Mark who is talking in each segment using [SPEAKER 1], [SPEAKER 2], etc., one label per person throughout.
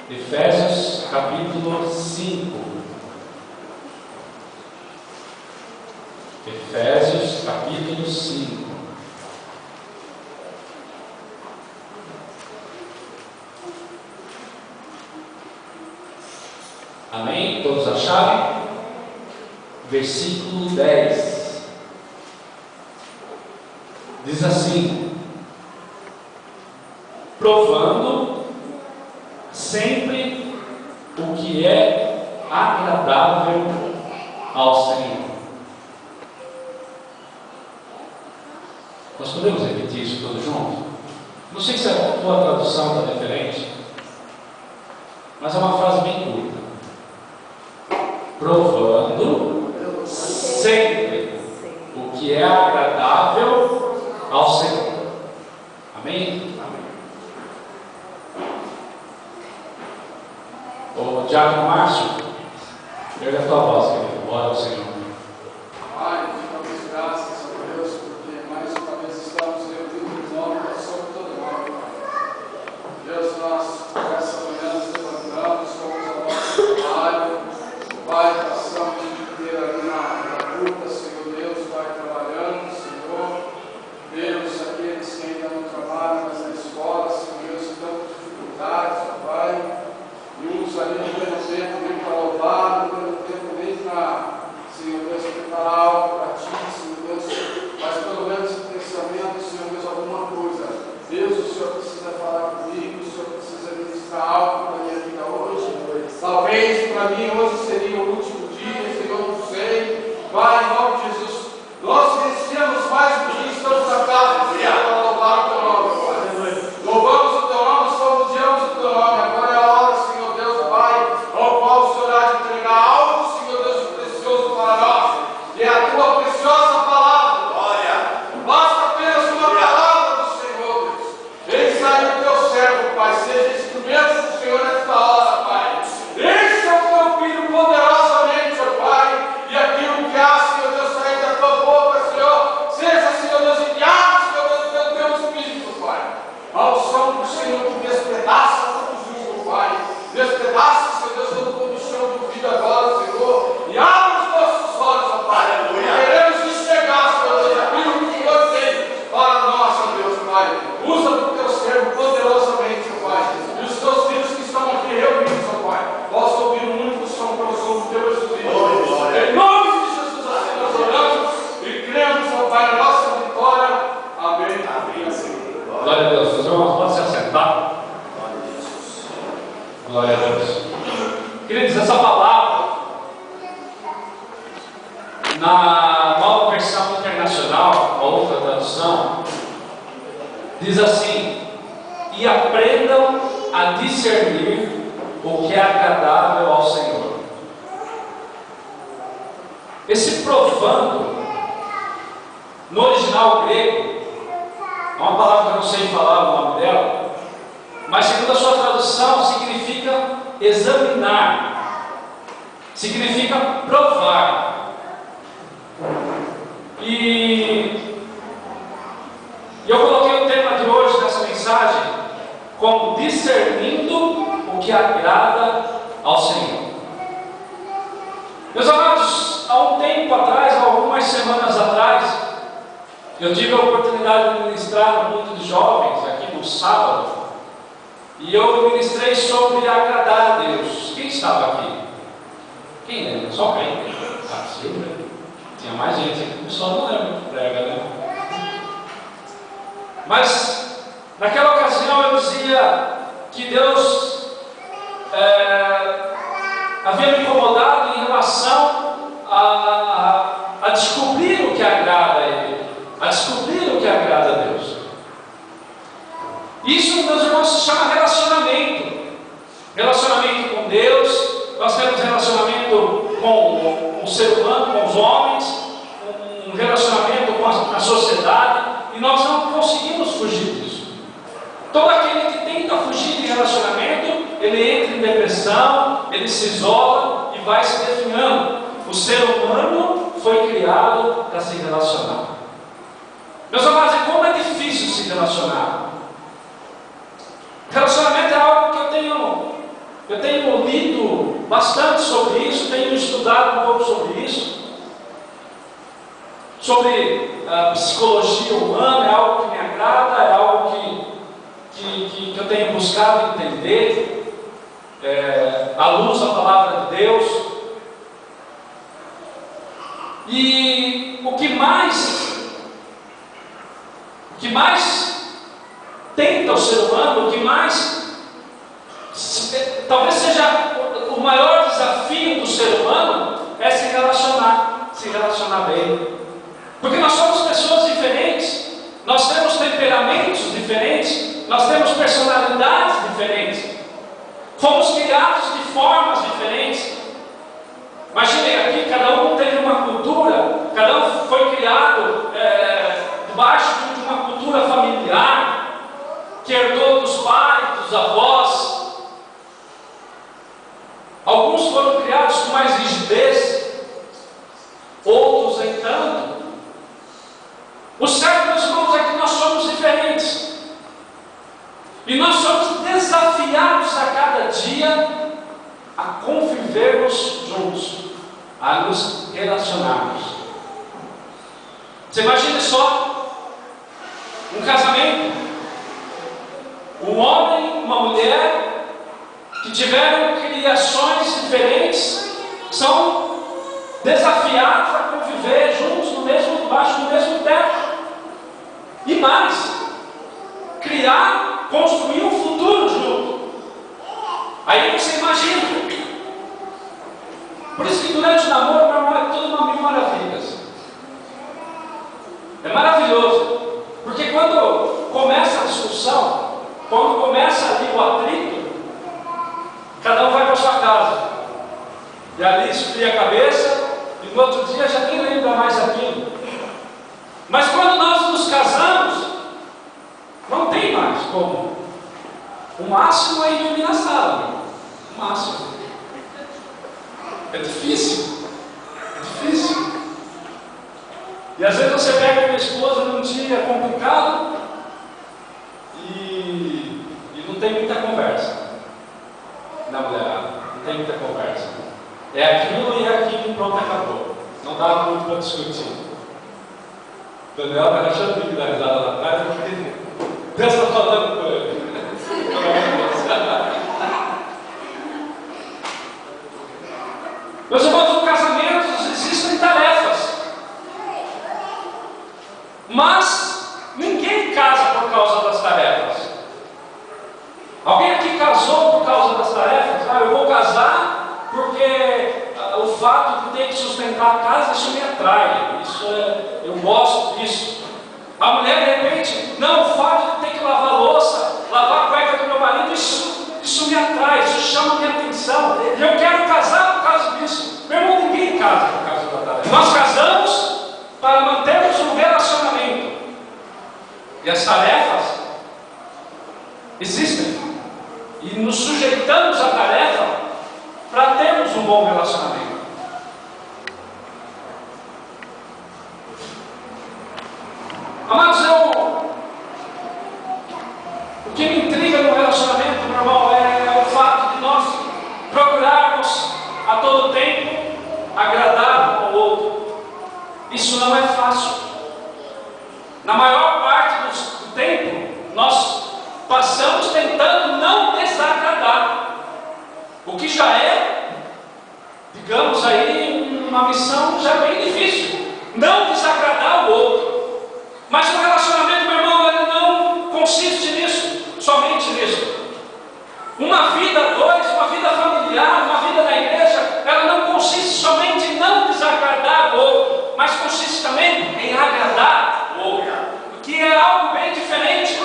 [SPEAKER 1] Efésios capítulo 5. Efésios capítulo 5. Amém? Todos acharam? Versículo 10. Diz assim: provando sempre o que é agradável ao Senhor. Nós podemos repetir isso todos juntos? Não sei se a tua tradução está diferente, mas é uma frase bem curta. Provando sempre o que é agradável ao Senhor. Amém? O Diácono Márcio, erga a tua voz, querido. Ora ao Senhor.
[SPEAKER 2] Pai, damos graças a Deus, porque mais uma vez estamos reunidos em nome do Senhor todo nome. Deus, nós nessa manhã nos levantamos, fomos ao nosso trabalho. Pai, passamos o dia inteiro ali na luta, Senhor Deus, Pai, trabalhando, Senhor. Deus, aqueles que ainda não trabalham, mas na escola, Senhor Deus, estão com dificuldades, ó Pai. E uns ali não têm tempo nem para louvar, não têm tempo nem para, Senhor Deus, preparar algo para Ti, Senhor Deus, mas pelo menos em pensamento, Senhor Deus, alguma coisa. Deus, o Senhor precisa falar comigo, o Senhor precisa ministrar algo para a minha vida hoje. Talvez para mim hoje seria o último dia, Senhor, não sei. Pai, em nome de Jesus, nós vencemos mais um dia, estamos na casa de Deus para louvar o Teu nome, Pai. Louvamos o Teu nome, salmodiamos o Teu nome. Agora é a hora, Senhor Deus, Pai, ao qual o Senhor há de entregar algo, Senhor Deus, precioso para nós, que é a Tua preciosa palavra. Glória! Basta apenas uma palavra do Senhor, Deus. Eis aí o Teu servo, Pai, seja instrumento do Senhor nesta hora, Pai. Encha o Teu Filho poderosamente, ó Pai, e aquilo que há, Senhor Deus, sair da Tua boca, Senhor, seja, Senhor Deus, enviado, Senhor Deus, pelo Teu Espírito, Pai. Ao som do Senhor que despedaça todo jugo, Pai. Despedaça, Senhor Deus, todo comichão de vida agora, Senhor. E abre os nossos olhos, ó Pai. Queremos enxergar, Senhor Deus, aquilo que o Senhor tem para nós, ó Deus, Pai. Usa o Teu servo poderosamente, ó Pai. E os Teus filhos que estão aqui reunidos, ó Pai, possam ouvir um único som, que é o som do Teu Espírito. Em nome de Jesus, assim nós oramos e cremos, ó Pai, na nossa vitória. Amém. Amém.
[SPEAKER 1] Glória a Deus. Meus irmãos, pode se assentar. Glória a Deus. Queridos, essa palavra, na nova versão internacional, a outra tradução, diz assim: e aprendam a discernir o que é agradável ao Senhor. Esse provando, no original grego, é uma palavra que eu não sei falar o nome dela, mas segundo a sua tradução significa examinar, significa provar. E eu coloquei o tema de hoje nessa mensagem como discernindo o que agrada ao Senhor. Meus amados, há um tempo atrás, algumas semanas atrás, eu tive a oportunidade de ministrar no mundo de jovens aqui no sábado, e eu ministrei sobre agradar a Deus. Quem estava aqui? Quem lembra? Só quem? Ah, Silvia. Tinha mais gente aqui, o pessoal não lembra que prega, né? Mas naquela ocasião eu dizia que Deus havia me incomodado em relação a descobrir o que agrada a Ele, a descobrir o que agrada a Deus. Isso, meus irmãos, se chama relacionamento. Relacionamento com Deus. Nós temos relacionamento com o ser humano, com os homens, um relacionamento com a sociedade, e nós não conseguimos fugir disso. Todo aquele que tenta fugir de relacionamento, ele entra em depressão, ele se isola e vai se definhando. O ser humano foi criado para se relacionar. Meus amados, como é difícil se relacionar. Relacionamento é algo que eu tenho sobre psicologia humana, é algo que me agrada, é algo que eu tenho buscado entender, à luz da palavra de Deus. E o que mais tenta o ser humano, o que mais, talvez seja o maior desafio do ser humano, é se relacionar bem. Porque nós somos pessoas diferentes, nós temos temperamentos diferentes, nós temos personalidades diferentes, fomos criados de formas diferentes. Imaginem aqui, cada um teve uma cultura, cada um foi criado debaixo de uma cultura familiar, que herdou dos pais, dos avós. Alguns foram criados com mais rigidez, outros nem tanto. O certo, meus irmãos, é que nós somos diferentes. E nós somos desafiados a cada dia a convivermos juntos, a nos relacionarmos. Você imagine só um casamento, um homem e uma mulher que tiveram criações diferentes, são desafiados a conviver juntos debaixo do mesmo teto. E mais, construir um futuro junto. Aí você imagina. Por isso que durante o namoro, é tudo uma mil maravilhas. É maravilhoso. Porque quando começa a discussão, quando começa ali o atrito, cada um vai para sua casa. E ali esfria a cabeça, e no outro dia já nem lembra mais aquilo. Mas quando nós nos casamos, não tem mais como. O máximo é dormir na sala. O máximo. É difícil. É difícil. E às vezes você pega a minha esposa num dia complicado e não tem muita conversa. Na mulherada. Não tem muita conversa. É aquilo e aquilo, pronto, acabou. Não dá muito para discutir. Daniel está achando que dá risada lá atrás, porque Deus está falando com ele. Meus irmãos, no casamento existem tarefas, mas ninguém casa por causa das tarefas. Alguém aqui casou por causa das tarefas? Eu vou casar porque o fato de ter que sustentar a casa, isso me atrai, eu gosto disso. A mulher, de repente, não, o fato de ter que lavar a louça, lavar a cueca do meu marido, isso me atrai, isso chama a minha atenção, e eu quero casar por causa disso. Meu irmão, ninguém casa por causa da tarefa. Nós casamos para mantermos um relacionamento, e as tarefas existem, e nos sujeitamos à tarefa para termos um bom relacionamento. Amados, o que me intriga no relacionamento, meu irmão, é o fato de nós procurarmos a todo tempo agradar um ao outro. Isso não é fácil. Na maior parte do tempo, nós passamos tentando não desagradar, o que já é, digamos aí, uma missão já bem difícil, não desagradar o outro. Mas o relacionamento, meu irmão, ele não consiste nisso, somente nisso. Uma vida a dois, uma vida familiar, uma vida na igreja, ela não consiste somente em não desagradar o outro, mas consiste também em agradar o outro, que é algo bem diferente.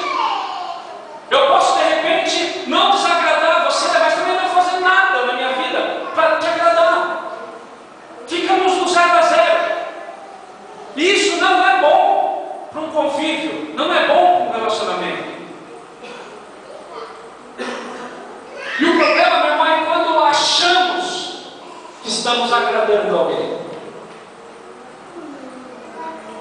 [SPEAKER 1] Eu posso de repente não desagradar você, mas também não fazer nada na minha vida para te agradar. Ficamos no 0 a 0. Isso não é bom para um convívio, não é bom para um relacionamento. E o problema, meu irmão, é quando achamos que estamos agradando alguém.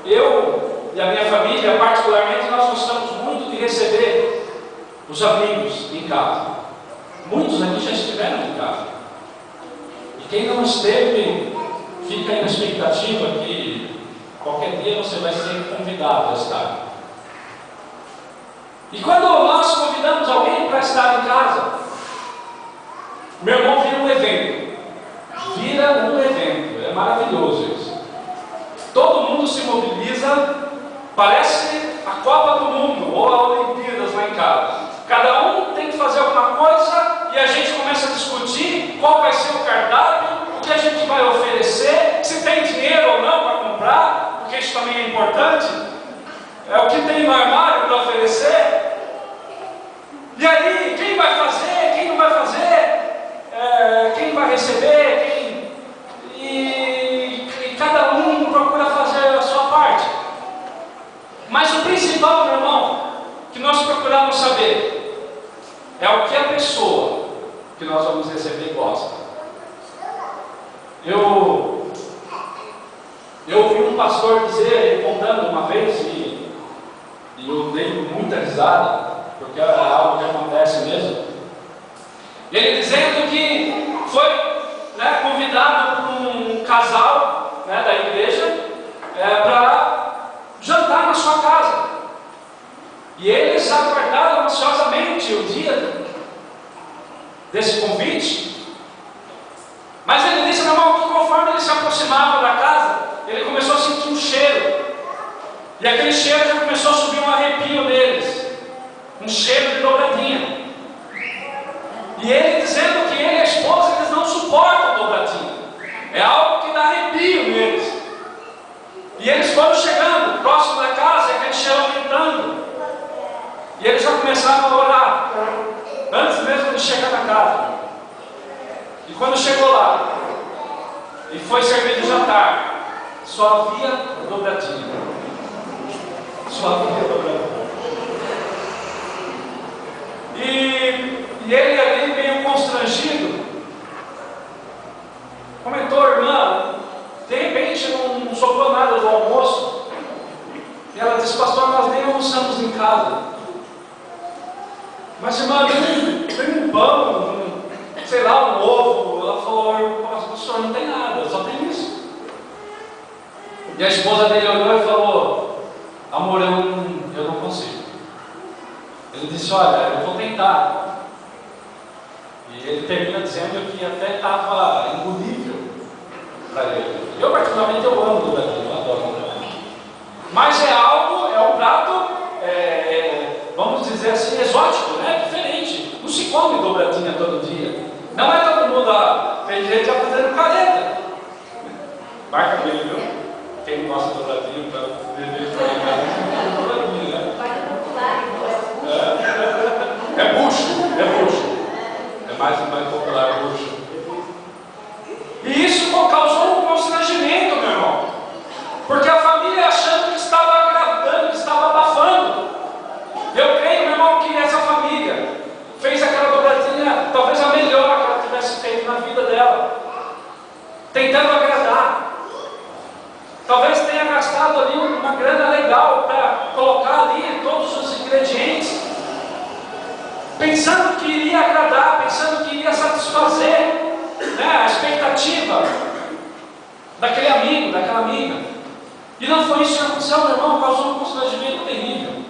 [SPEAKER 1] Eu e a minha família, particularmente, nós gostamos muito de receber os amigos em casa. Muitos aqui já estiveram em casa. E quem não esteve, fica aí na expectativa que Qualquer dia você vai ser convidado a estar. E quando nós convidamos alguém para estar em casa, meu irmão, vira um evento. Vira um evento. É maravilhoso isso. Todo mundo se mobiliza, parece a Copa do Mundo ou a Olimpíadas lá em casa. Cada um tem que fazer alguma coisa e a gente começa a discutir qual vai ser o cardápio, o que a gente vai oferecer, se tem dinheiro ou não para comprar, porque isso também é importante. É o que tem no armário para oferecer. E aí, quem vai fazer, quem não vai fazer, quem vai receber, e cada um procura fazer a sua parte. Mas o principal, meu irmão, que nós procuramos saber é o que a pessoa que nós vamos receber gosta. Eu ouvi um pastor dizer, contando uma vez, e eu dei muita risada, porque é algo que acontece mesmo. Ele dizendo que foi convidado por um casal da igreja para jantar na sua casa. E eles aguardaram ansiosamente o dia desse convite. Mas ele disse, meu irmão, que conforme ele se aproximava da casa, ele começou a sentir um cheiro. E aquele cheiro já começou a subir um arrepio neles. Um cheiro de dobradinha. E ele dizendo que ele e a esposa, eles não suportam dobradinha. É algo que dá arrepio neles. E eles foram chegando próximo da casa, e aquele cheiro aumentando. E eles já começaram a orar, antes mesmo de chegar na casa. E quando chegou lá, e foi servido o jantar, só havia dobradinha. Só havia dobradinha. E ele ali, meio constrangido, comentou, irmã, de repente não sobrou nada do almoço. E ela disse, pastor, nós nem almoçamos em casa. Mas irmã, tem um pão, sei lá, um ovo. Ela falou, pastor, não tem nada, só tem isso. E a esposa dele olhou e falou, amor, eu não consigo. Ele disse, olha, eu vou tentar. E ele termina dizendo que até estava engolível para ele. Eu particularmente eu amo dobradinha, eu adoro dobradinha. Mas é um prato, vamos dizer assim, exótico, né? Diferente. Não se come dobradinha todo dia. Não é todo mundo tem gente já fazendo careta. Marca bem, viu? Quem não gosta de dobradinha para beber dobradinha, né? É bucho. É mais popular bucho. E isso causou um constrangimento, meu irmão. Porque a família achando que estava agradando, que estava abafando. Eu creio, meu irmão, que essa família fez aquela dobradinha, talvez a melhor que ela tivesse feito na vida dela. Tentando agradar. Talvez tenha gastado ali uma grana legal para colocar ali todos os ingredientes. Pensando que iria agradar, pensando que iria satisfazer a expectativa daquele amigo, daquela amiga. E não foi isso que aconteceu, meu irmão, causou um constrangimento terrível.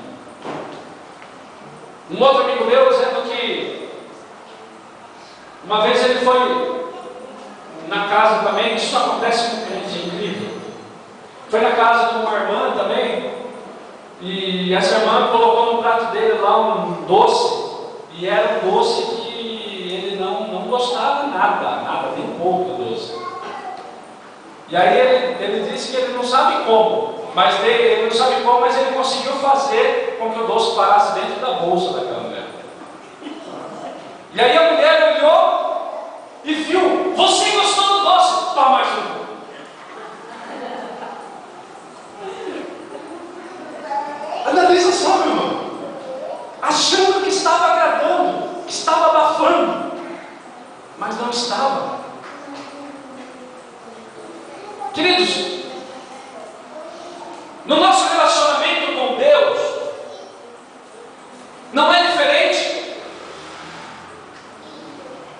[SPEAKER 1] Um outro amigo meu dizendo que uma vez ele foi na casa também, isso acontece com gente incrível. Foi na casa de uma irmã também, e essa irmã colocou no prato dele lá um doce. E era um doce que ele não gostava nada, nem um pouco do doce. E aí ele disse que ele não sabe como, mas ele conseguiu fazer com que o doce parasse dentro da bolsa daquela mulher. E aí a mulher olhou e viu, você gostou do doce? Toma mais um. Analisa só, meu irmão. Achando que estava agradando, que estava abafando, mas não estava. Queridos, no nosso relacionamento com Deus, não é diferente.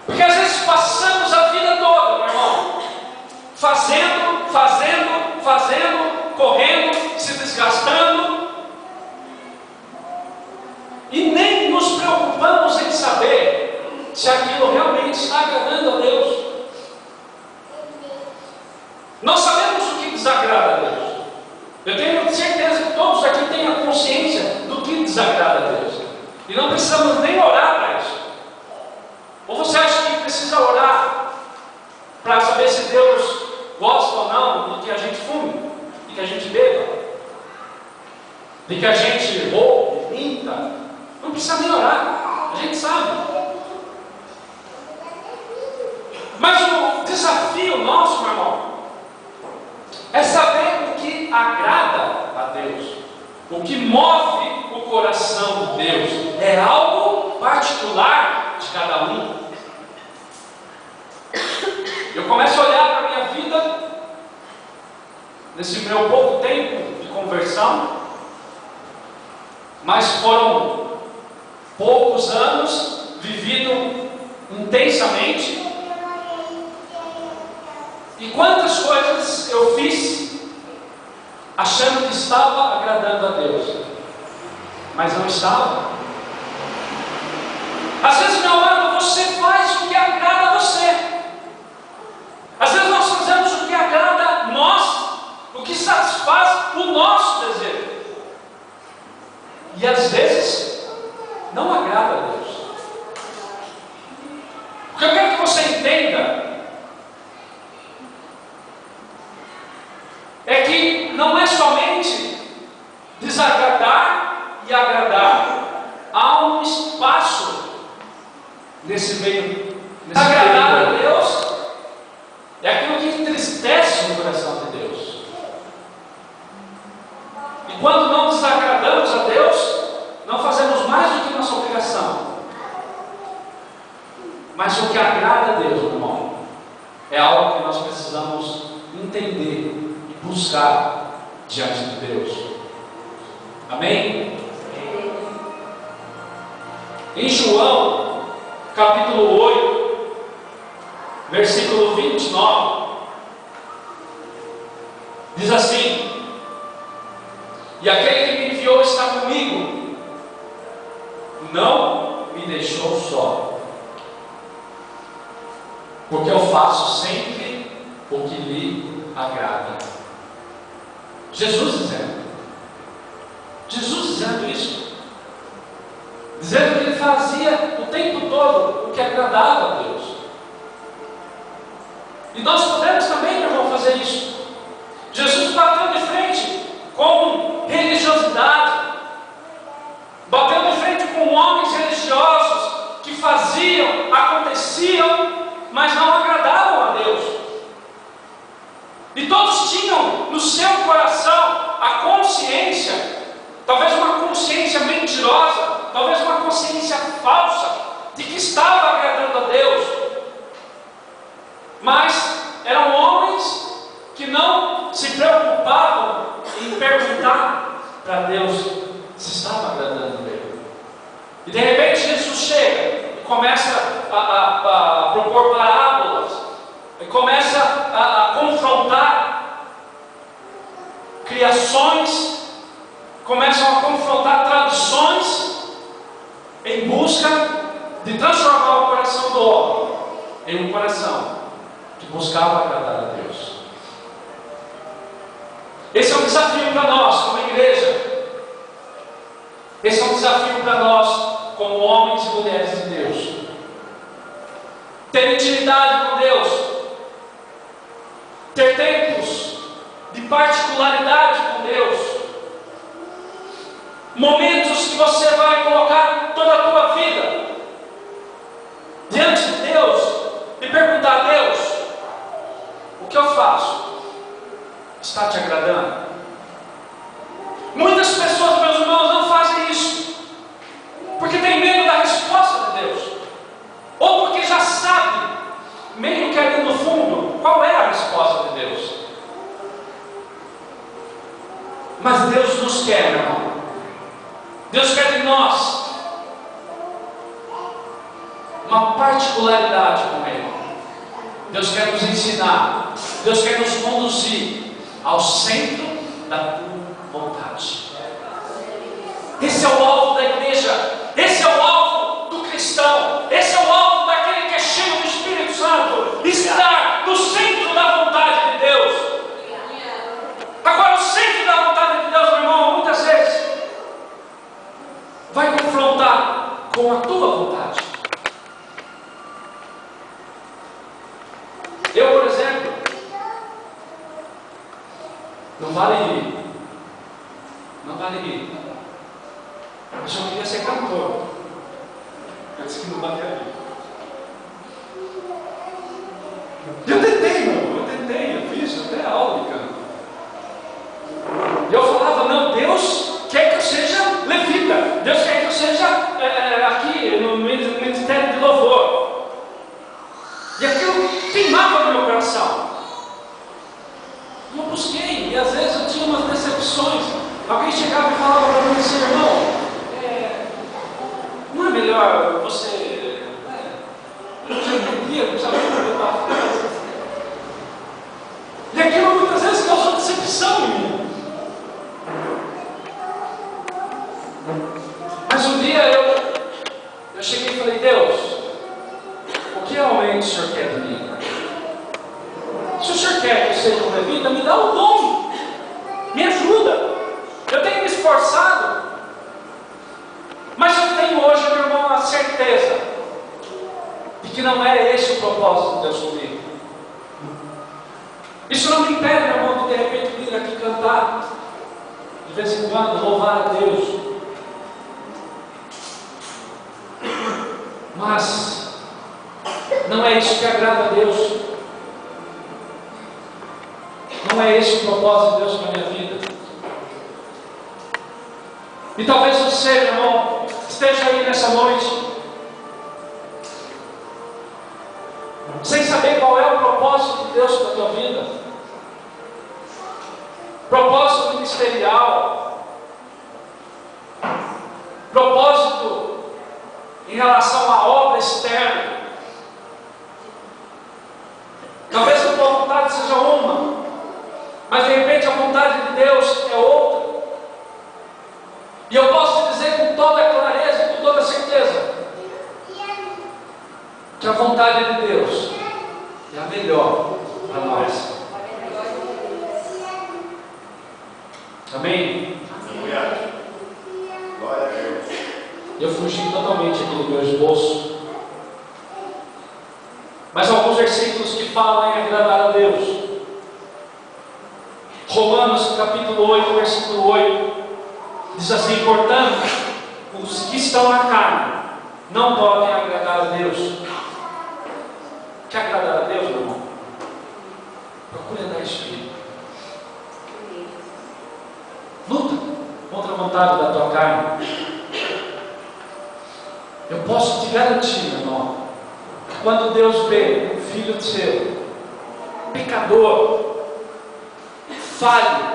[SPEAKER 1] Porque às vezes passamos a vida toda, meu irmão, fazendo, correndo, de que a gente roube, minta, não precisa nem orar, a gente sabe. Mas o desafio nosso, meu irmão, é saber o que agrada a Deus, o que move o coração de Deus. É algo particular de cada um. Eu começo a olhar para a minha vida, nesse meu pouco tempo de conversão, mas foram poucos anos vivido intensamente. E quantas coisas eu fiz achando que estava agradando a Deus, mas não estava. Às vezes, meu amado, você faz o que agrada a você. Às vezes nós fazemos o que agrada a nós, o que satisfaz o nosso desejo. E às vezes não agrada a Deus. O que eu quero que você entenda é que não é somente desagradar e agradar. Há um espaço nesse meio. Agradar a Deus é aquilo que entristece o coração de Deus. E quando não desagradamos a Deus, não fazemos mais do que nossa obrigação. Mas o que agrada a Deus, meu irmão, é algo que nós precisamos entender e buscar diante de Deus. Amém? Em João, capítulo 8, versículo 29, diz assim: e aquele que me enviou está comigo, não me deixou só, porque eu faço sempre o que lhe agrada. Jesus dizendo isso, dizendo que ele fazia o tempo todo o que agradava a Deus. E nós podemos também, meu irmão, fazer isso. Jesus bateu de frente com religiosidade, bateu de frente com homens religiosos que faziam, aconteciam, mas não agradavam a Deus. E todos tinham no seu coração a consciência, talvez uma consciência mentirosa, talvez uma consciência falsa, de que estava agradando a Deus. Mas eram homens que não se preocupavam em perguntar para Deus se estava agradando a Ele. E de repente Jesus chega e começa a propor parábolas, e começa a confrontar criações, começam a confrontar tradições, em busca de transformar o coração do homem em um coração que buscava agradar a Deus. Esse é um desafio para nós, como igreja. Esse é um desafio para nós, como homens e mulheres de Deus. Ter intimidade com Deus, ter tempos de particularidade com Deus, momentos que você vai colocar toda a tua vida diante de Deus e perguntar a Deus: o que eu faço? Está te agradando? Muitas pessoas, meus irmãos, não fazem isso porque tem medo da resposta de Deus, ou porque já sabe, meio que ali no fundo, qual é a resposta de Deus. Mas Deus nos quer, meu irmão. Deus quer de nós uma particularidade com Ele. Deus quer nos ensinar, Deus quer nos conduzir ao centro da tua vontade. Esse é o alvo da igreja, esse é o alvo do cristão, esse é o alvo daquele que é cheio do Espírito Santo, estar no centro da vontade de Deus. Agora, o centro da vontade de Deus, meu irmão, muitas vezes vai confrontar com a tua vontade. Eu, por exemplo, não vontade de rir. Mas eu queria ser cantor. Eu disse que não bateria. Eu tentei, eu fiz até aula de canto. E eu falava, não, Deus quer que eu seja levita. Deus quer que eu seja aqui no ministério de louvor. E aquilo queimava no meu coração. E eu busquei, e às vezes eu tinha umas decepções. Alguém chegava e falava para mim assim, irmão, não é melhor você... eu já entendia, não sabia o que eu estava fazendo. E aquilo muitas vezes causou decepção em mim. Mas um dia eu cheguei e falei, Deus, o que realmente o Senhor quer de mim? Se o Senhor quer que eu seja um levita, me dá o dom, me ajuda. Eu tenho me esforçado, mas eu tenho hoje, meu irmão, a certeza de que não é esse o propósito de Deus comigo. Isso não me impede, meu irmão, de repente vir aqui cantar, de vez em quando louvar a Deus. Mas não é isso que agrada a Deus. Não é esse o propósito de Deus para a minha vida. E talvez você, meu irmão, esteja aí nessa noite sem saber qual é o propósito de Deus para a tua vida. Propósito ministerial, propósito em relação à obra externa. Talvez a tua vontade seja uma, mas de repente a vontade de Deus é outra. E eu posso te dizer com toda clareza e com toda certeza que a vontade de Deus é a melhor para nós. Amém?
[SPEAKER 3] Glória a Deus.
[SPEAKER 1] Eu fugi totalmente aqui do meu esboço. Mas alguns versículos que falam em agradar a Deus. Romanos capítulo 8, versículo 8. Diz assim, portanto, os que estão na carne não podem agradar a Deus. Quer agradar a Deus, meu irmão? Procure andar espírito. Luta contra a vontade da tua carne. Eu posso te garantir, meu irmão, que quando Deus vê um filho seu, pecador, falho,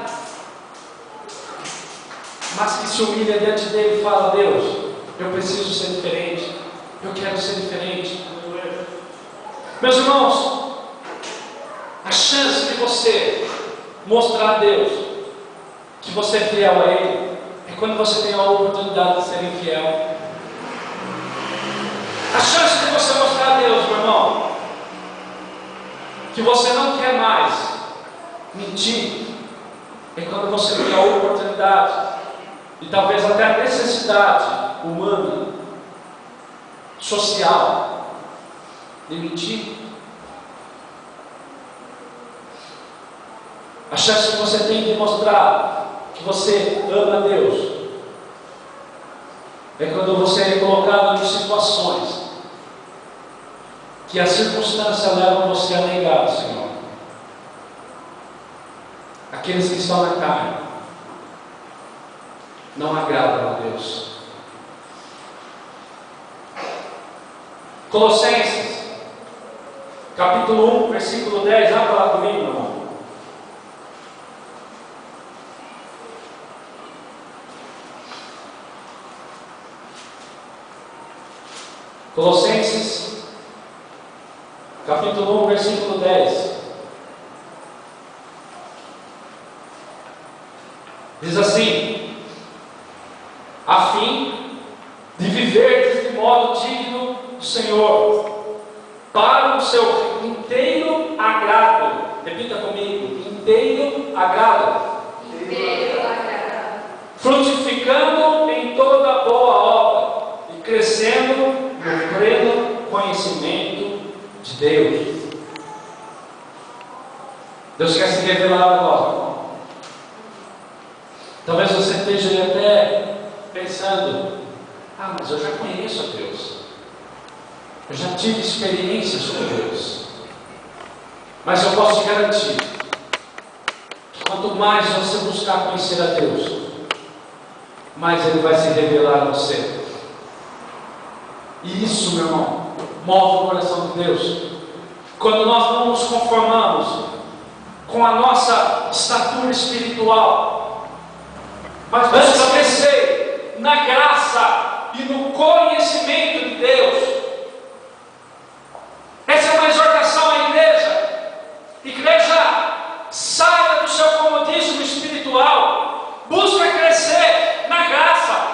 [SPEAKER 1] mas que se humilha diante dele e fala, Deus, eu preciso ser diferente, eu quero ser diferente. Meus irmãos, a chance de você mostrar a Deus que você é fiel a Ele é quando você tem a oportunidade de ser infiel. A chance de você mostrar a Deus, meu irmão, que você não quer mais mentir é quando você tem a oportunidade e talvez até a necessidade humana, social, de mentir. A chance que você tem de mostrar que você ama a Deus é quando você é colocado em situações que a circunstância leva você a negar o Senhor. Aqueles que estão na carne não agradam a Deus. Colossenses capítulo 1, versículo 10, abra lá comigo, meu irmão. Colossenses capítulo 1, versículo 10. Diz assim: a fim de viver de modo digno do Senhor, para o seu inteiro agrado. Repita comigo: inteiro agrado.
[SPEAKER 3] Inteiro agrado.
[SPEAKER 1] Frutificando em toda boa obra e crescendo no pleno conhecimento de Deus. Deus quer se revelar agora. Talvez você esteja mas eu já conheço a Deus. Eu já tive experiências com Deus. Mas eu posso te garantir que quanto mais você buscar conhecer a Deus, mais Ele vai se revelar a você. E isso, meu irmão, move o coração de Deus. Quando nós não nos conformamos com a nossa estatura espiritual, mas vamos crescer na graça e no conhecimento de Deus. Essa é uma exortação à igreja. Igreja, saia do seu comodismo espiritual. Busca crescer na graça,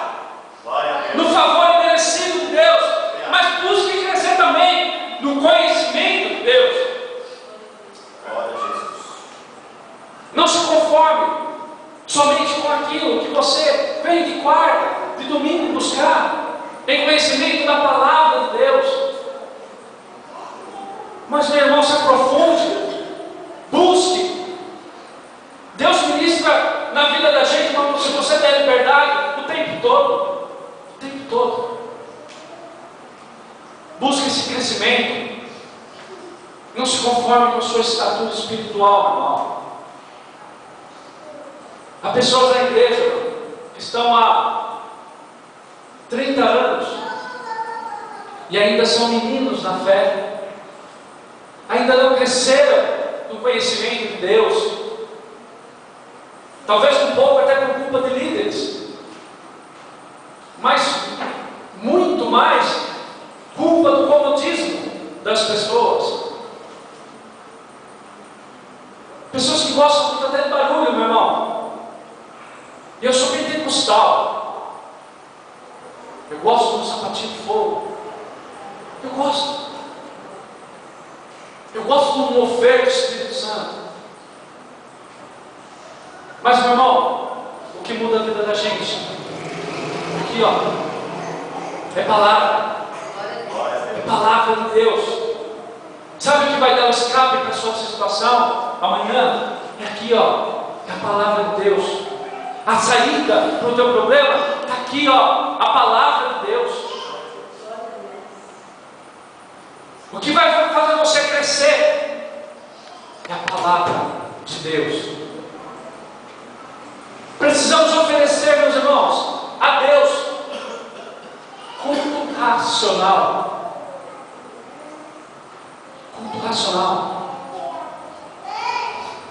[SPEAKER 1] no favor merecido de Deus. Mas busque crescer também no conhecimento de Deus. Não se conforme somente com aquilo que você vem de quarta, de domingo buscar, em conhecimento da palavra de Deus. Mas, meu irmão, se aprofunde, busque. Deus ministra na vida da gente, se você der liberdade, o tempo todo. O tempo todo. Busque esse crescimento. Não se conforme com a sua estatura espiritual, meu irmão. Há pessoas na igreja que estão há 30 anos e ainda são meninos na fé. Ainda não cresceram no conhecimento de Deus. Talvez um pouco até por culpa de líderes, mas muito mais culpa do comodismo das pessoas. Pessoas que gostam muito até de barulho, meu irmão. Eu sou pentecostal. Eu gosto do sapatinho de fogo. Eu gosto. Eu gosto do mover do Espírito Santo. Mas, meu irmão, o que muda a vida da gente? Aqui, ó. É palavra. É palavra de Deus. Sabe o que vai dar o escape para a sua situação amanhã? É aqui, ó. É a palavra de Deus. A saída para o teu problema está aqui, ó. A palavra de Deus. O que vai fazer você crescer é a palavra de Deus. Precisamos oferecer, meus irmãos, a Deus culto racional. Culto racional.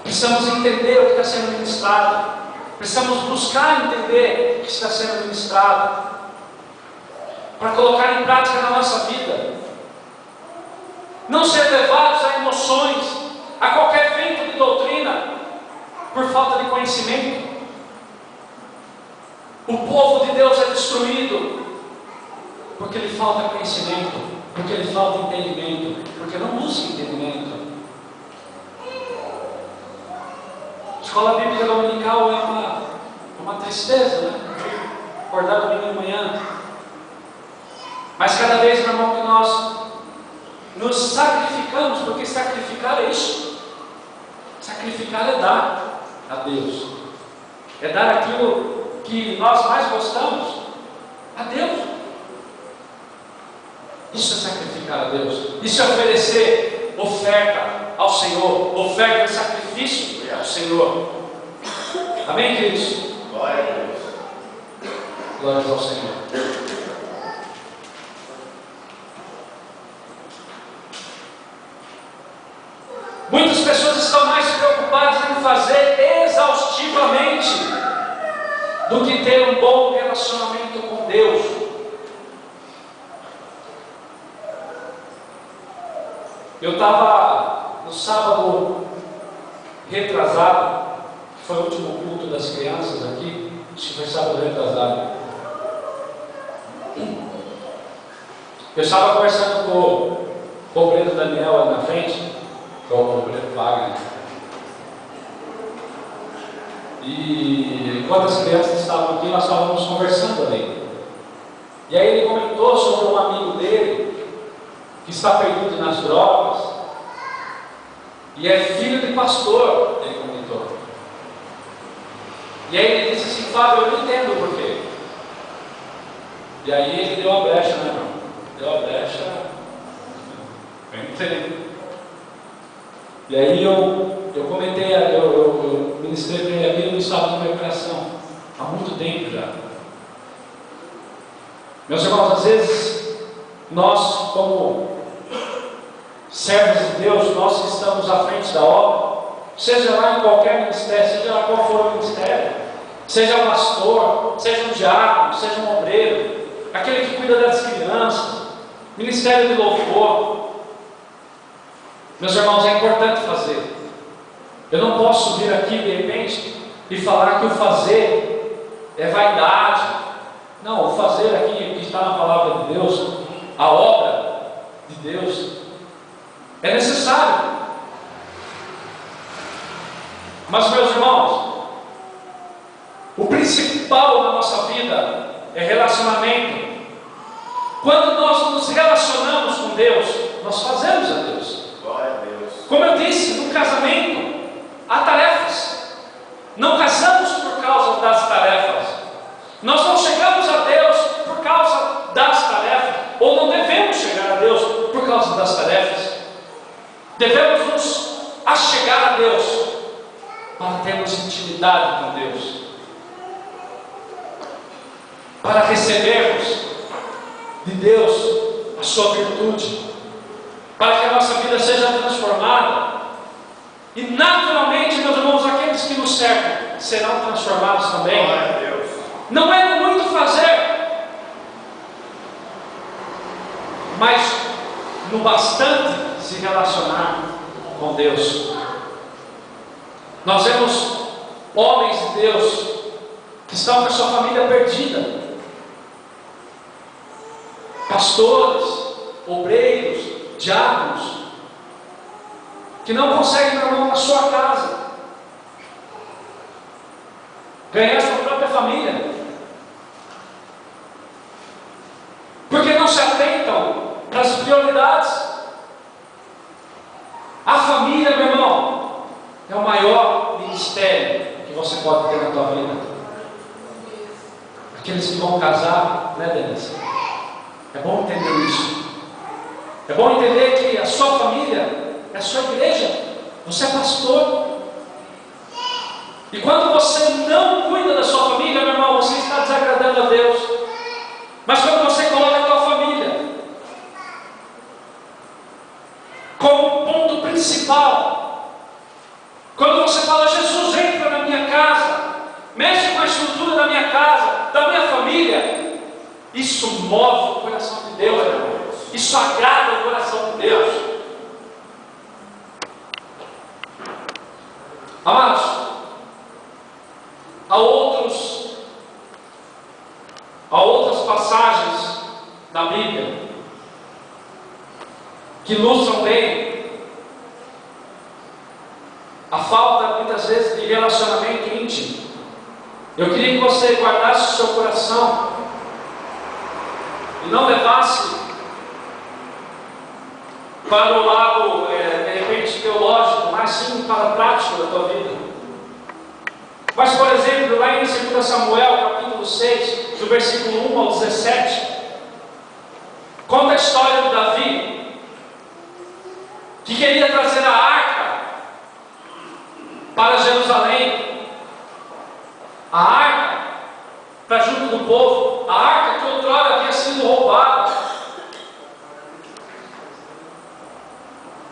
[SPEAKER 1] Precisamos entender o que está sendo ministrado. Precisamos buscar entender o que está sendo ministrado, para colocar em prática na nossa vida. Não ser levados a emoções, a qualquer vento de doutrina, por falta de conhecimento. O povo de Deus é destruído porque lhe falta conhecimento, porque lhe falta entendimento, porque não busca entendimento. Escola Bíblica Dominical é uma tristeza, né? Acordar domingo de manhã. Mas cada vez, meu irmão, que nós nos sacrificamos, porque sacrificar é isso. Sacrificar é dar a Deus. É dar aquilo que nós mais gostamos a Deus. Isso é sacrificar a Deus. Isso é oferecer oferta ao Senhor, oferta de sacrifício ao Senhor. Amém, queridos?
[SPEAKER 4] Glória a Deus.
[SPEAKER 1] Glórias ao Senhor. Muitas pessoas estão mais preocupadas em fazer exaustivamente do que ter um bom relacionamento com Deus. Eu estava no sábado retrasado, que foi o último culto das crianças aqui, acho que foi sábado retrasado. Eu estava conversando com o obreiro Daniel ali na frente, que é o obreiro Wagner. E enquanto as crianças estavam aqui, nós estávamos conversando ali. E aí ele comentou sobre um amigo dele que está perdido nas drogas e é filho de pastor, ele comentou. E aí ele disse assim: Fábio, eu não entendo por quê. E aí ele deu a brecha, né, irmão? Deu a brecha. Eu entrei. E aí eu comentei, eu ministrei para ele aquilo que estava no meu coração há muito tempo já. Meus irmãos, às vezes nós, como servos de Deus, nós que estamos à frente da obra, seja lá em qualquer ministério, seja lá qual for o ministério, seja um pastor, seja um diácono, seja um obreiro, aquele que cuida das crianças, ministério de louvor, meus irmãos, é importante fazer. Eu não posso vir aqui de repente e falar que o fazer é vaidade. Não, o fazer aqui que está na palavra de Deus, a obra de Deus, é necessário. Mas, meus irmãos, o principal na nossa vida é relacionamento. Quando nós nos relacionamos com Deus, nós fazemos a Deus.
[SPEAKER 4] Glória a Deus.
[SPEAKER 1] Como eu disse, no casamento há tarefas. Não casamos por causa das tarefas. Nós não chegamos a Deus por causa das tarefas, ou não devemos chegar a Deus por causa das tarefas. Devemos nos achegar a Deus para termos intimidade com Deus, para recebermos de Deus a sua virtude, para que a nossa vida seja transformada. E naturalmente, meus irmãos, aqueles que nos cercam serão transformados também.
[SPEAKER 4] Glória a Deus.
[SPEAKER 1] Não é muito fazer, mas no bastante se relacionar com Deus. Nós vemos homens de Deus que estão com a sua família perdida, pastores, obreiros, diáconos, que não conseguem, meu irmão, na sua casa ganhar sua própria família, porque não se atentam para as prioridades. A família, meu irmão, é o maior ministério que você pode ter na tua vida. Aqueles que vão casar, né, Denise? É bom entender isso. É bom entender que a sua família é a sua igreja. Você é pastor. E quando você não cuida da sua família, meu irmão, você está desagradando a Deus. Mas quando você coloca a tua família como ponto principal, quando você fala, Jesus, entra na minha casa, mexe com a estrutura da minha casa, da minha família, isso move o coração de Deus, meu irmão. Isso agrada o coração de Deus. Amados, há outras passagens da Bíblia que ilustram bem a falta, muitas vezes, de relacionamento íntimo. Eu queria que você guardasse o seu coração e não levasse para o lado, de repente, teológico, mas sim para a prática da tua vida. Mas, por exemplo, lá em 2 Samuel, capítulo 6, do versículo 1 ao 17, conta a história de Davi, que queria trazer a arca para Jerusalém, a arca para junto do povo, a arca que outrora havia sido roubada.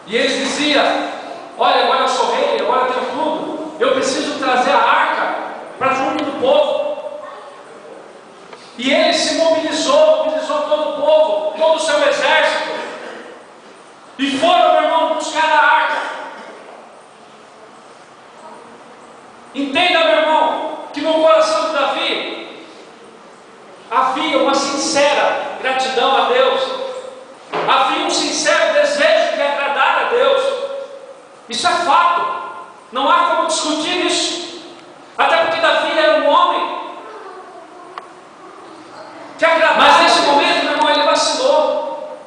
[SPEAKER 1] E eles diziam, olha, agora eu sou rei, agora eu tenho tudo, eu preciso trazer a arca para junto do povo. E ele se mobilizou todo o povo, todo o seu exército, e foram, meu irmão, buscar a arca. Entenda, meu irmão, que no coração de Davi havia uma sincera gratidão a Deus, havia um sincero desejo de agradar a Deus. Isso é fato, não há como discutir isso, até porque Davi era um homem que agradava. Mas nesse momento, meu irmão, ele vacilou,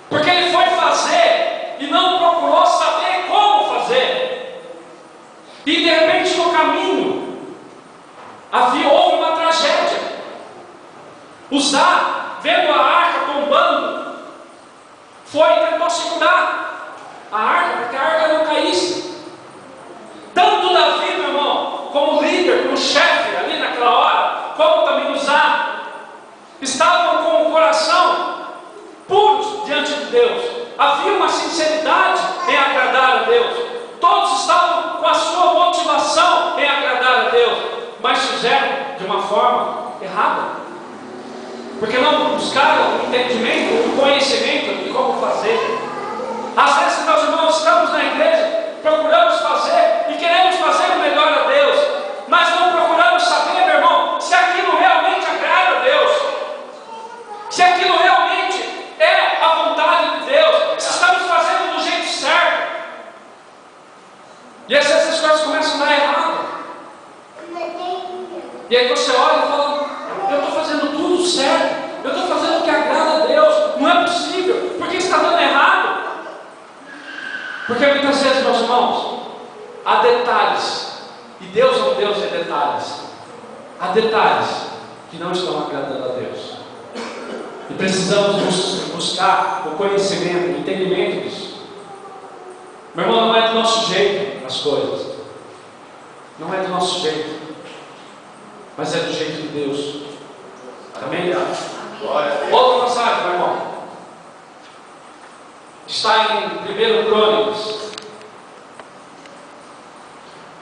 [SPEAKER 1] porque ele foi fazer e não procurou saber como fazer, e de repente no caminho houve uma tragédia. Uzá, vendo a arca tombando, foi e tentou segurar a arca, para que a arca não caísse. Tanto Davi, meu irmão, como líder, como chefe ali naquela hora, como também Uzá, estavam com o coração puros diante de Deus. Havia uma sinceridade em agradar a Deus. Todos estavam com a sua motivação em agradar a Deus, mas fizeram de uma forma errada, porque não buscaram o entendimento, o conhecimento de como fazer. Às vezes, meus irmãos, estamos na igreja, procuramos fazer e queremos fazer o melhor a Deus, mas não procuramos saber, meu irmão, se aquilo realmente agrada a Deus, se aquilo realmente é a vontade de Deus, se estamos fazendo do jeito certo. E às vezes as coisas começam a dar errado. E aí você olha e fala: eu estou fazendo tudo certo, eu estou fazendo o que agrada a Deus, não é possível, por que está dando errado? Porque muitas vezes, meus irmãos, há detalhes, e Deus é um Deus de detalhes, há detalhes que não estão agradando a Deus, e precisamos buscar o conhecimento, o entendimento disso. Meu irmão, não é do nosso jeito as coisas, não é do nosso jeito, mas é do jeito de Deus. Amém? Outra passagem, meu irmão, está em 1 Crônicas,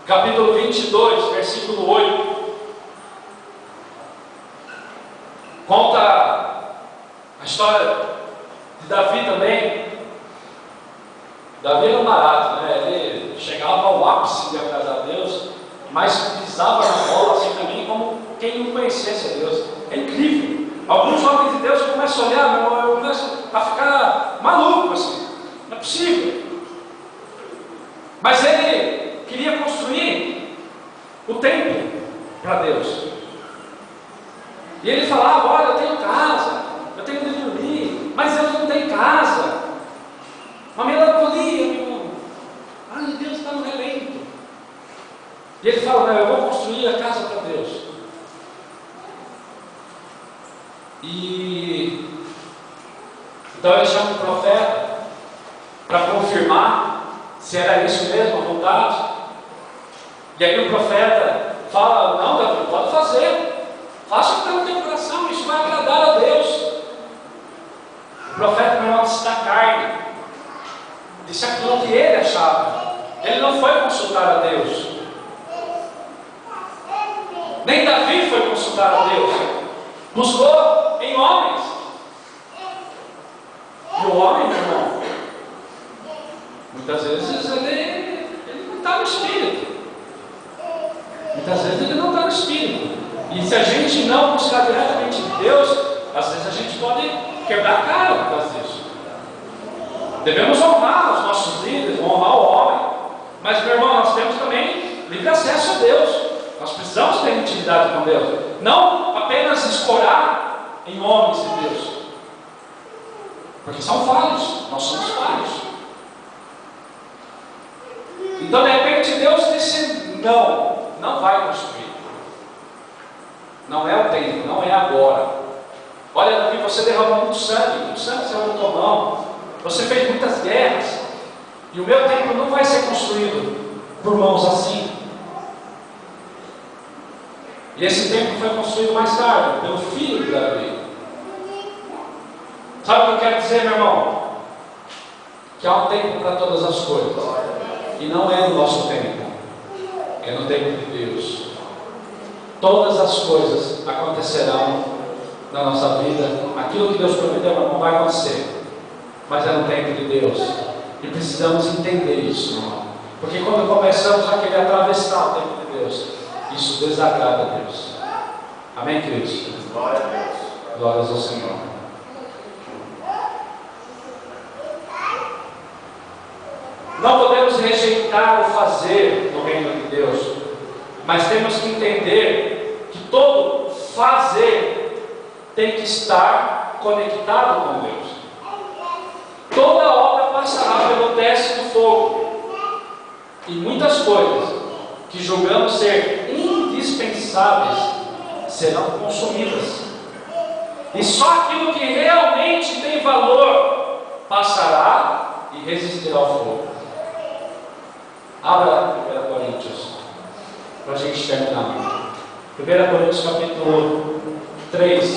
[SPEAKER 1] capítulo 22, versículo 8. Conta a história de Davi também. Davi era um barato, né? Ele chegava ao ápice de agradar a Deus, mas pisava na bola assim também, como quem não conhecesse a Deus. É incrível. Alguns homens de Deus começam a olhar, meu irmão, eu começo a ficar maluco assim. Não é possível. Mas ele queria construir o templo para Deus. E ele falava: olha, eu tenho casa, eu tenho onde dormir, mas Deus não tem casa. Uma melancolia, meu irmão. Ai, Deus está no relento. E ele fala: não, eu vou construir a casa para Deus. E então ele chama o profeta para confirmar se era isso mesmo, a vontade. E aí o profeta fala: não, Davi, pode fazer, faça o que está no teu coração, isso vai agradar a Deus. O profeta, meu irmão, disse da carne, disse aquilo que ele achava. Ele não foi consultar a Deus, nem Davi foi consultar a Deus, buscou em homens. E o homem, meu irmão, muitas vezes ele não está no espírito. Muitas vezes ele não está no espírito. E se a gente não buscar diretamente de Deus, às vezes a gente pode quebrar a cara por causa disso. Devemos honrar os nossos líderes, honrar o homem. Mas, meu irmão, nós temos também livre acesso a Deus. Nós precisamos ter intimidade com Deus. Não apenas escorar em homens de Deus, porque são falhos, nós somos falhos. Então, de repente, Deus disse: não vai construir. Não é o tempo, não é agora. Olha, Davi, você derramou muito sangue você levantou a mão, você fez muitas guerras, e o meu templo não vai ser construído por mãos assim. E esse templo foi construído mais tarde, pelo filho de Davi. Sabe o que eu quero dizer, meu irmão? Que há um tempo para todas as coisas, e não é no nosso tempo, é no tempo de Deus. Todas as coisas acontecerão na nossa vida. Aquilo que Deus prometeu não vai acontecer, mas é no tempo de Deus, e precisamos entender isso, irmão. Porque quando começamos a querer atravessar o tempo de Deus, isso desagrada a Deus. Amém, queridos? Glória a Deus. Glórias ao Senhor. Não podemos rejeitar o fazer no reino de Deus, mas temos que entender que todo fazer tem que estar conectado com Deus. Toda obra passará pelo teste do fogo, e muitas coisas que julgamos ser indispensáveis serão consumidas. E só aquilo que realmente tem valor passará e resistirá ao fogo. Abra lá 1 Coríntios, para a gente terminar. 1 Coríntios capítulo 3.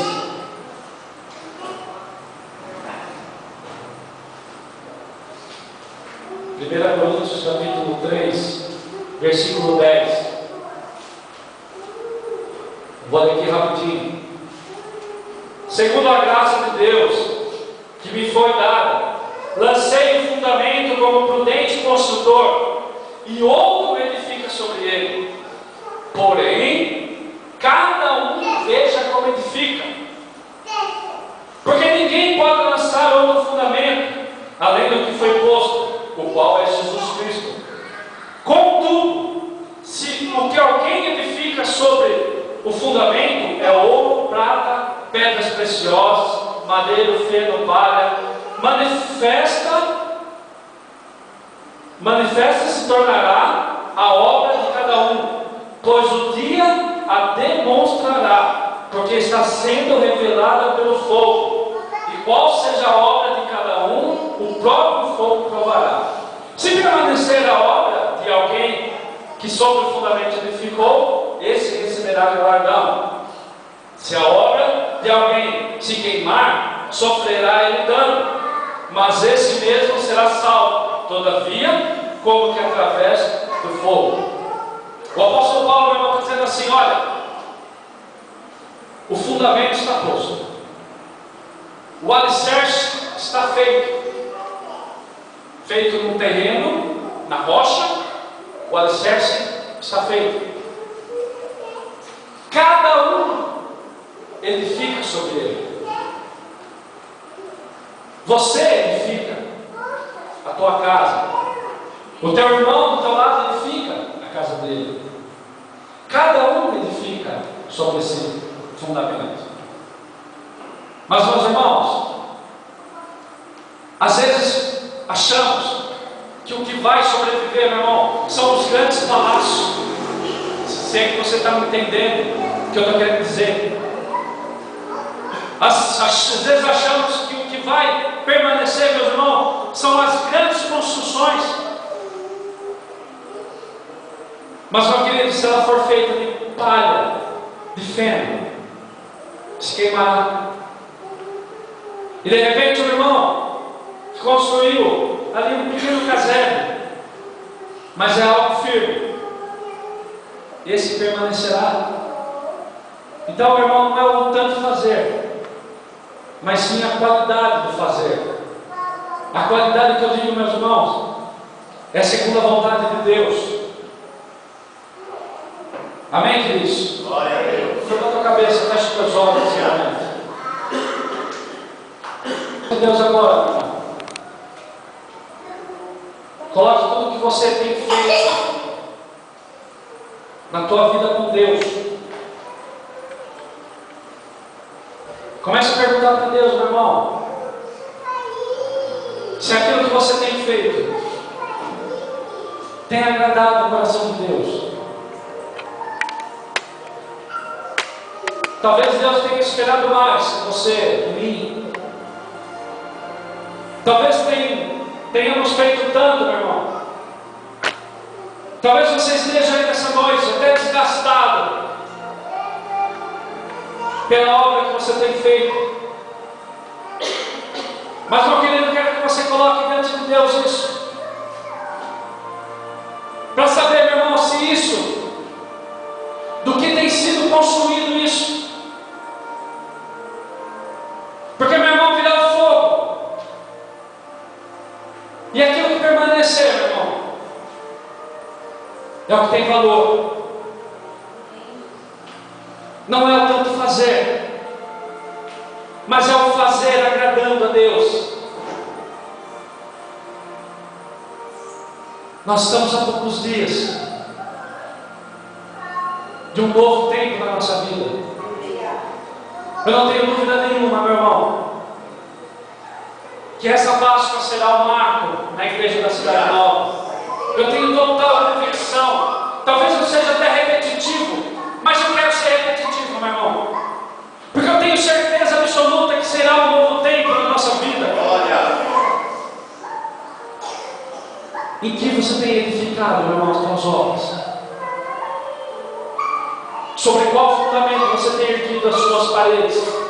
[SPEAKER 1] 1 Coríntios capítulo 3, versículo 10. Vou ler aqui rapidinho. Segundo a graça de Deus que me foi dada, lancei o fundamento como prudente construtor, e outro edifica sobre ele. Porém, cada um veja como edifica. Porque ninguém pode lançar outro fundamento, além do que foi posto, o qual é Jesus Cristo. Contudo, se o que alguém edifica sobre o fundamento é ouro, prata, pedras preciosas, madeira, feno, palha, manifesta se tornará a obra de cada um, pois o dia a demonstrará, porque está sendo revelada pelo fogo, e qual seja a obra de cada um, o próprio fogo provará. Se permanecer a obra de alguém que sobre o fundamento edificou, esse receberá galardão. Se a obra de alguém se queimar, sofrerá ele dano, mas esse mesmo será salvo, todavia, como que através do fogo. O apóstolo Paulo, meu irmão, está dizendo assim: olha, o fundamento está posto, o alicerce está feito no terreno, na rocha, o alicerce está feito. Cada um edifica sobre ele. Você edifica a tua casa, o teu irmão do teu lado edifica a casa dele. Cada um edifica sobre esse fundamento. Mas, meus irmãos, às vezes achamos que o que vai sobreviver, meu irmão, são os grandes palácios. Se é que você está me entendendo o que eu estou querendo dizer. Às vezes achamos que o que vai permanecer, meus irmãos, são as grandes construções. Mas, meu querido, se ela for feita de palha, de feno, se queimará. E de repente o irmão construiu ali um pequeno casebre, mas é algo firme, esse permanecerá. Então, meu irmão, não é o tanto fazer, mas sim a qualidade do fazer. A qualidade que eu digo, meus irmãos, é segundo a vontade de Deus. Amém, queridos?
[SPEAKER 4] Glória a Deus.
[SPEAKER 1] Levanta a tua cabeça, fecha os teus olhos nesse momento. Deus, agora, meu irmão, coloque tudo que você tem feito na tua vida com Deus. Comece a perguntar para Deus, meu irmão, se aquilo que você tem feito tem agradado o coração de Deus. Talvez Deus tenha esperado mais de você, de mim. Talvez tenhamos feito tanto, meu irmão. Talvez você esteja aí nessa noite até desgastado pela obra que você tem feito. Mas, meu querido, eu quero que você coloque diante de Deus isso, para saber, meu irmão, se isso, do que tem sido consumido isso. Porque, meu irmão, virá o fogo, e aquilo que permanecer, meu irmão, é o que tem valor. Não é o tanto fazer, mas é o fazer agradando a Deus. Nós estamos há poucos dias de um novo tempo na nossa vida. Eu não tenho dúvida nenhuma, meu irmão, que essa Páscoa será um marco na igreja da Cidade Nova. Eu tenho total convicção. Talvez eu seja até repetitivo, mas eu quero ser repetitivo, meu irmão, porque eu tenho certeza absoluta Em que você tem edificado, meu irmão, os teus olhos? Sobre qual fundamento você tem erguido as suas paredes?